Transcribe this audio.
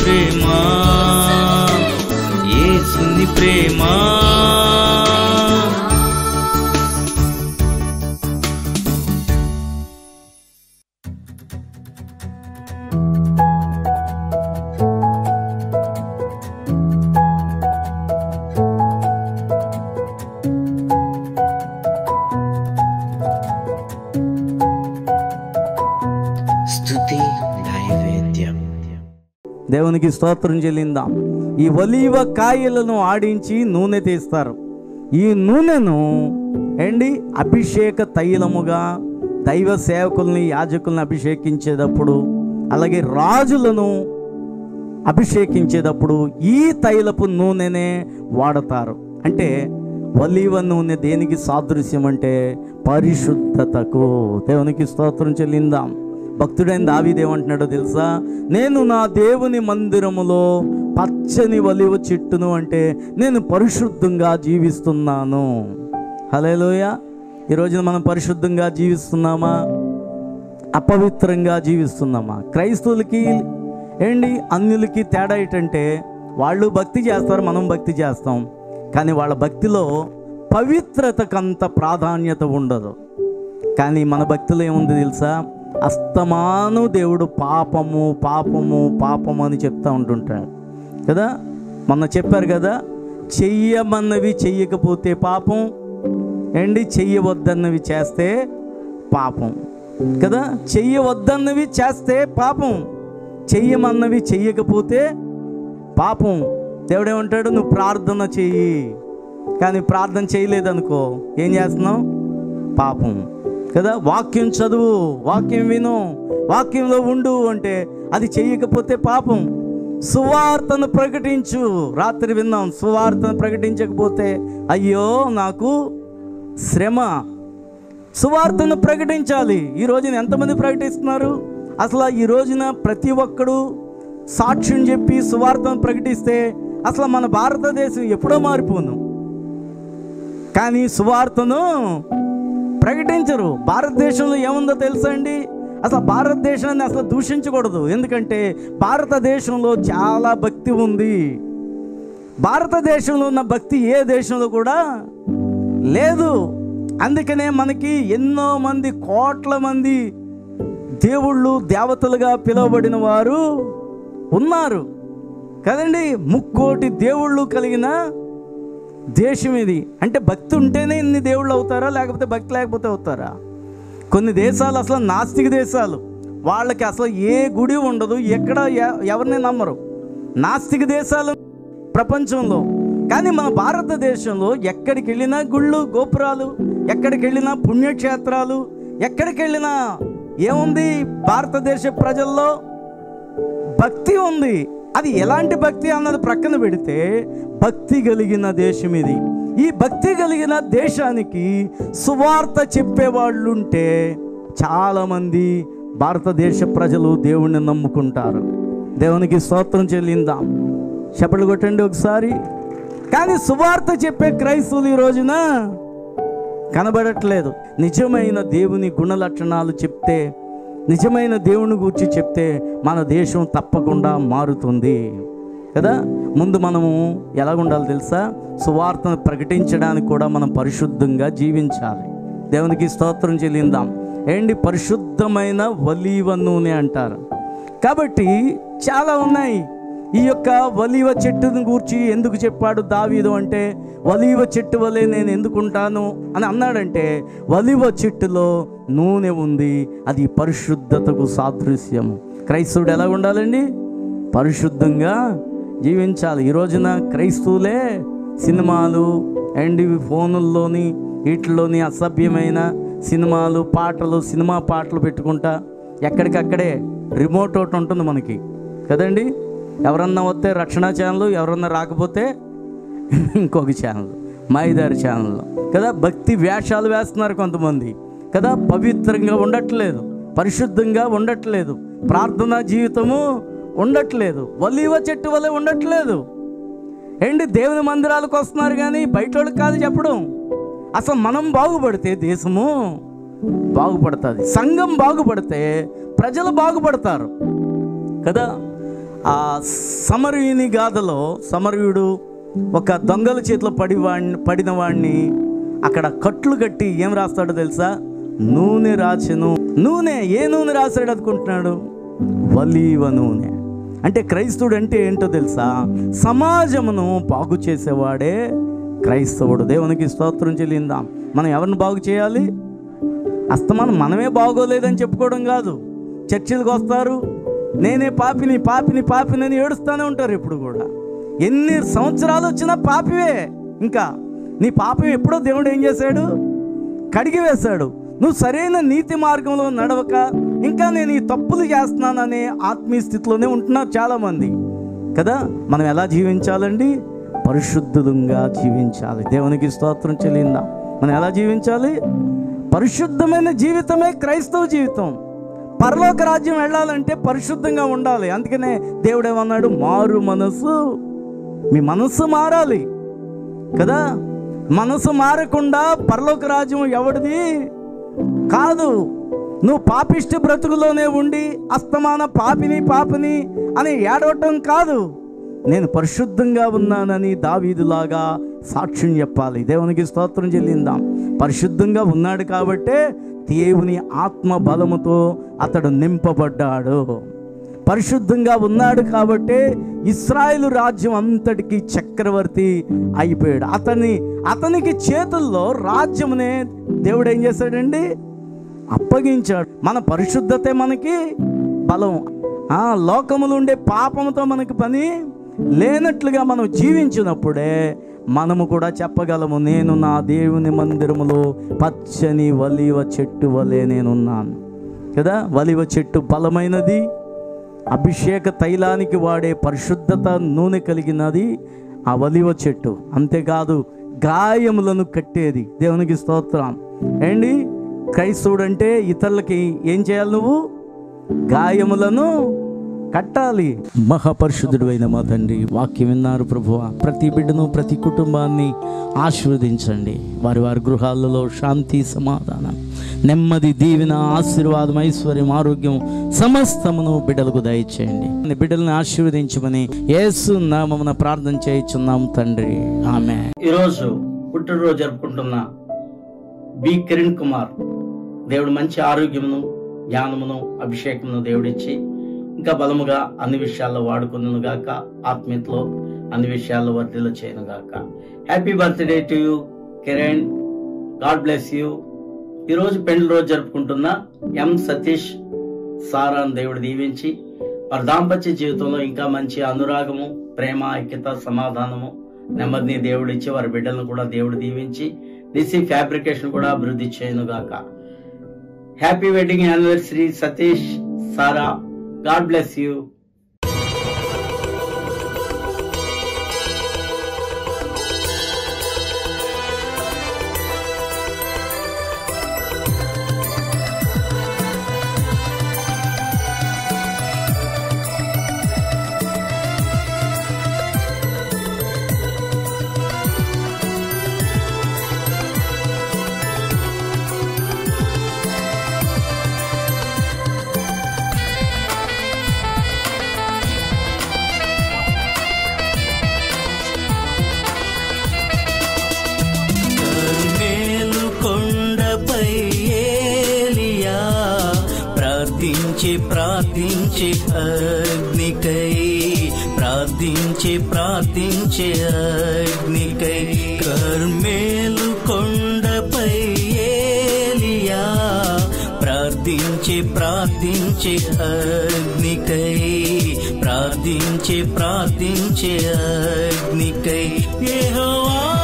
ప్రేమ, యేసుని ప్రేమ. స్తుతి నైవేద్యం. దేవునికి స్తోత్రం చెల్లిందాం. ఈ ఒలీవ కాయలను ఆడించి నూనె తీస్తారు. ఈ నూనెను అభిషేక తైలముగా దైవ సేవకుల్ని, యాజకుల్ని అభిషేకించేటప్పుడు, అలాగే రాజులను అభిషేకించేటప్పుడు ఈ తైలపు నూనెనే వాడతారు. అంటే ఒలీవ నూనె దేనికి సాదృశ్యం అంటే పరిశుద్ధతకు. దేవునికి స్తోత్రం చెల్లిందాం. భక్తుడైన దావీదు ఏమంటున్నాడో తెలుసా? నేను నా దేవుని మందిరములో పచ్చని ఒలీవ చెట్టును, అంటే నేను పరిశుద్ధంగా జీవిస్తున్నాను. హల్లెలూయా. ఈరోజున మనం పరిశుద్ధంగా జీవిస్తున్నామా, అపవిత్రంగా జీవిస్తున్నామా? క్రైస్తవులకి అన్యులకి తేడా ఏంటంటే, వాళ్ళు భక్తి చేస్తారు, మనం భక్తి చేస్తాం. కానీ వాళ్ళ భక్తిలో పవిత్రతకంత ప్రాధాన్యత ఉండదు. కానీ మన భక్తిలో ఏముంది తెలుసా? అస్తమాను దేవుడు పాపము పాపము పాపము అని చెప్తూ ఉంటుంటాడు కదా. మొన్న చెప్పారు కదా, చెయ్యమన్నవి చెయ్యకపోతే పాపం, చెయ్యవద్దన్నవి చేస్తే పాపం కదా. చెయ్యవద్దన్నవి చేస్తే పాపం, చెయ్యమన్నవి చెయ్యకపోతే పాపం. దేవుడేమంటాడు? నువ్వు ప్రార్థన చెయ్యి, కానీ ప్రార్థన చేయలేదనుకో ఏం చేస్తున్నావు? పాపం కదా. వాక్యం చదువు, వాక్యం విను, వాక్యంలో ఉండు అంటే అది చెయ్యకపోతే పాపం. సువార్తను ప్రకటించు, రాత్రి విన్నాం, సువార్తను ప్రకటించకపోతే అయ్యో నాకు శ్రమ. సువార్తను ప్రకటించాలి. ఈ రోజున ఎంతమంది ప్రకటిస్తున్నారు? అసలు ఈ రోజున ప్రతి ఒక్కడు సాక్ష్యం చెప్పి సువార్తను ప్రకటిస్తే అసలు మన భారతదేశం ఎప్పుడో మారిపోను. కానీ సువార్తను ప్రకటించరు. భారతదేశంలో ఏముందో తెలుసా అండి? అసలు భారతదేశాన్ని అసలు దూషించకూడదు. ఎందుకంటే భారతదేశంలో చాలా భక్తి ఉంది. భారతదేశంలో ఉన్న భక్తి ఏ దేశంలో కూడా లేదు. అందుకనే మనకి ఎన్నో మంది, కోట్ల మంది దేవుళ్ళు, దేవతలుగా పిలువబడిన వారు ఉన్నారు కదండి. 3 కోటి దేవుళ్ళు కలిగిన దేశం ఇది. అంటే భక్తి ఉంటేనే ఇన్ని దేవుళ్ళు అవుతారా, లేకపోతే భక్తి లేకపోతే అవుతారా? కొన్ని దేశాలు అసలు నాస్తిక దేశాలు, వాళ్ళకి అసలు ఏ గుడి ఉండదు, ఎక్కడ ఎవరిని నమ్మరు. నాస్తిక దేశాలు ప్రపంచంలో. కానీ మన భారతదేశంలో ఎక్కడికి వెళ్ళినా గుళ్ళు, గోపురాలు, ఎక్కడికి వెళ్ళినా పుణ్యక్షేత్రాలు, ఎక్కడికి వెళ్ళినా ఏముంది? భారతదేశ ప్రజల్లో భక్తి ఉంది. అది ఎలాంటి భక్తి అన్నది ప్రక్కన పెడితే భక్తి కలిగిన దేశం ఇది. ఈ భక్తి కలిగిన దేశానికి సువార్త చెప్పేవాళ్ళు ఉంటే చాలామంది భారతదేశ ప్రజలు దేవుణ్ణి నమ్ముకుంటారు. దేవునికి స్తోత్రం చెల్లిందాం. చప్పట్లు కొట్టండి ఒకసారి. కానీ సువార్త చెప్పే క్రైస్తవులు ఈ రోజున కనబడట్లేదు. నిజమైన దేవుని గుణలక్షణాలు చెప్తే, నిజమైన దేవుని గురించి చెప్తే మన దేశం తప్పకుండా మారుతుంది కదా. ముందు మనము ఎలాగుండాలి తెలుసా? సువార్తను ప్రకటించడానికి కూడా మనం పరిశుద్ధంగా జీవించాలి. దేవునికి స్తోత్రం చెల్లిందాం. పరిశుద్ధమైన ఒలీవ నూనె అంటారు. కాబట్టి చాలా ఉన్నాయి. ఈ యొక్క ఒలీవ చెట్టును గూర్చి ఎందుకు చెప్పాడు దావీదు అంటే, ఒలీవ చెట్టు వలె నేను ఎందుకుంటాను అని అన్నాడంటే, ఒలీవ చెట్టులో నూనె ఉంది, అది పరిశుద్ధతకు సాదృశ్యం. క్రైస్తవుడు ఎలా ఉండాలండి? పరిశుద్ధంగా జీవించాలి. ఈ రోజున క్రైస్తవులే సినిమాలు ఫోనుల్లోని వీటిల్లోని అసభ్యమైన సినిమాలు, పాటలు, సినిమా పాటలు పెట్టుకుంటా ఎక్కడికక్కడే రిమోట్ ఒకటి ఉంటుంది మనకి కదండి. ఎవరన్నా వస్తే రక్షణ ఛానల్, ఎవరన్నా రాకపోతే ఇంకొక ఛానల్, మైదారి ఛానల్ కదా. భక్తి వేషాలు వేస్తున్నారు కొంతమంది కదా. పవిత్రంగా ఉండట్లేదు, పరిశుద్ధంగా ఉండట్లేదు, ప్రార్థనా జీవితము ఉండట్లేదు, ఒలీవ చెట్టు వల్లే ఉండట్లేదు. దేవుని మందిరాలకు వస్తున్నారు కానీ బయట వాళ్ళకి కాదు చెప్పడం. అసలు మనం బాగుపడితే దేశము బాగుపడుతుంది, సంఘం బాగుపడితే ప్రజలు బాగుపడతారు కదా. ఆ సమరయుని గాథలో సమరయుడు ఒక దొంగల చేతిలో పడిన వాడిని అక్కడ కట్లు కట్టి ఏం రాస్తాడో తెలుసా? నూనె రాచెను. నూనె, ఏ నూనె రాశాడు అనుకుంటున్నాడు? ఒలీవ నూనె. అంటే క్రైస్తవుడు అంటే ఏంటో తెలుసా? సమాజమును బాగు చేసేవాడే క్రైస్తవుడు. దేవునికి స్తోత్రం చెల్లిందాం. మనం ఎవరిని బాగు చేయాలి? అస్తమానం మనమే బాగోలేదని చెప్పుకోవడం కాదు. చర్చిలకు వస్తారు, నేనే పాపిని పాపిని పాపిని అని ఏడుస్తూనే ఉంటారు ఎప్పుడు కూడా. ఎన్ని సంవత్సరాలు వచ్చినా పాపివే. ఇంకా నీ పాపం ఎప్పుడో దేవుడు ఏం చేశాడు? కడిగి వేశాడు. నువ్వు సరైన నీతి మార్గంలో నడవక ఇంకా నేను ఈ తప్పులు చేస్తున్నాననే ఆత్మీయ స్థితిలోనే ఉంటున్నారు చాలామంది కదా. మనం ఎలా జీవించాలండి? పరిశుద్ధంగా జీవించాలి. దేవునికి స్తోత్రం చెల్లిందా. మనం ఎలా జీవించాలి? పరిశుద్ధమైన జీవితమే క్రైస్తవ జీవితం. పరలోక రాజ్యం వెళ్ళాలంటే పరిశుద్ధంగా ఉండాలి. అందుకనే దేవుడు ఏమన్నాడు? మారు మనసు. మీ మనసు మారాలి కదా. మనసు మారకుండా పరలోక రాజ్యం ఎవడిది కాదు. నువ్వు పాపిష్టి బ్రతుకులోనే ఉండి అస్తమాన పాపిని పాపిని అని ఏడవటం కాదు. నేను పరిశుద్ధంగా ఉన్నానని దావీదులాగా సాక్ష్యం చెప్పాలి. దేవునికి స్తోత్రం చెల్లిందాం. పరిశుద్ధంగా ఉన్నాడు కాబట్టే దేవుని ఆత్మ బలముతో అతడు నింపబడ్డాడు. పరిశుద్ధంగా ఉన్నాడు కాబట్టే ఇశ్రాయేలు రాజ్యం అంతటికి చక్రవర్తి అయిపోయాడు. అతనికి చేతుల్లో రాజ్యమునే దేవుడు ఏం చేశాడండి? అప్పగించాడు. మన పరిశుద్ధతే మనకి బలం. లోకములు ఉండే పాపముతో మనకి పని లేనట్లుగా మనం జీవించినప్పుడే మనము కూడా చెప్పగలము, నేను నా దేవుని మందిరములో పచ్చని ఒలీవ చెట్టు వలె నేనున్నాను కదా. ఒలీవ చెట్టు బలమైనది, అభిషేక తైలానికి వాడే పరిశుద్ధత నూనె కలిగినది ఆ ఒలీవ చెట్టు. అంతేకాదు గాయములను కట్టేది. దేవునికి స్తోత్రం. ఏంటి క్రైస్తవుడు అంటే? ఇతరులకి ఏం చేయాలి? నువ్వు గాయములను కట్టాలి. మహాపరిశుద్ధుడు అయిన మా తండ్రి, వాక్యం విన్నారు ప్రభువా. ప్రతి బిడ్డను ప్రతి కుటుంబాన్ని ఆశీర్వదించండి. వారి వారి గృహాలలో శాంతి, సమాధానం, నెమ్మది, దీవెన, ఆశీర్వాదం, ఐశ్వర్యం, ఆరోగ్యం సమస్తమును బిడ్డలకు దయచేయండి. బిడ్డలను ఆశీర్వదించమని యేసు నామమున ప్రార్థన చేయుచున్నాం తండ్రి, ఆమేన్. ఈరోజు పుట్టినరోజు జరుపుకుంటున్న బి కిరణ్ కుమార్, దేవుడు మంచి ఆరోగ్యమును, జ్ఞానమును, అభిషేకమును దేవుడిచ్చి ఇంకా బలముగా అన్ని విషయాల్లో వాడుకున్నాను గాక. ఆత్మీయతలో అన్ని విషయాల్లో వర్ధిల్ల చేయను గాక. Happy birthday to you Kiran. God bless you. ఈరోజు పెళ్లి రోజు జరుపుకుంటున్న ఎం సతీష్, సారాను దేవుడు దీవించి వారి దాంపత్య జీవితంలో ఇంకా మంచి అనురాగము, ప్రేమ, ఐక్యత, సమాధానము, నెమ్మదిని దేవుడిచ్చి వారి బిడ్డలను కూడా దేవుడు దీవించి నిసి ఫ్యాబ్రికేషన్ కూడా అభివృద్ధి చేయను గాక. Happy wedding anniversary Satish, Sara. God bless you. ప్రార్థించే అగ్నికై, ప్రార్థించే అగ్నికై, కర్మేలు కొండపై ఏలియా ప్రార్థించే అగ్నికై, ప్రార్థించే అగ్నికై, యెహోవా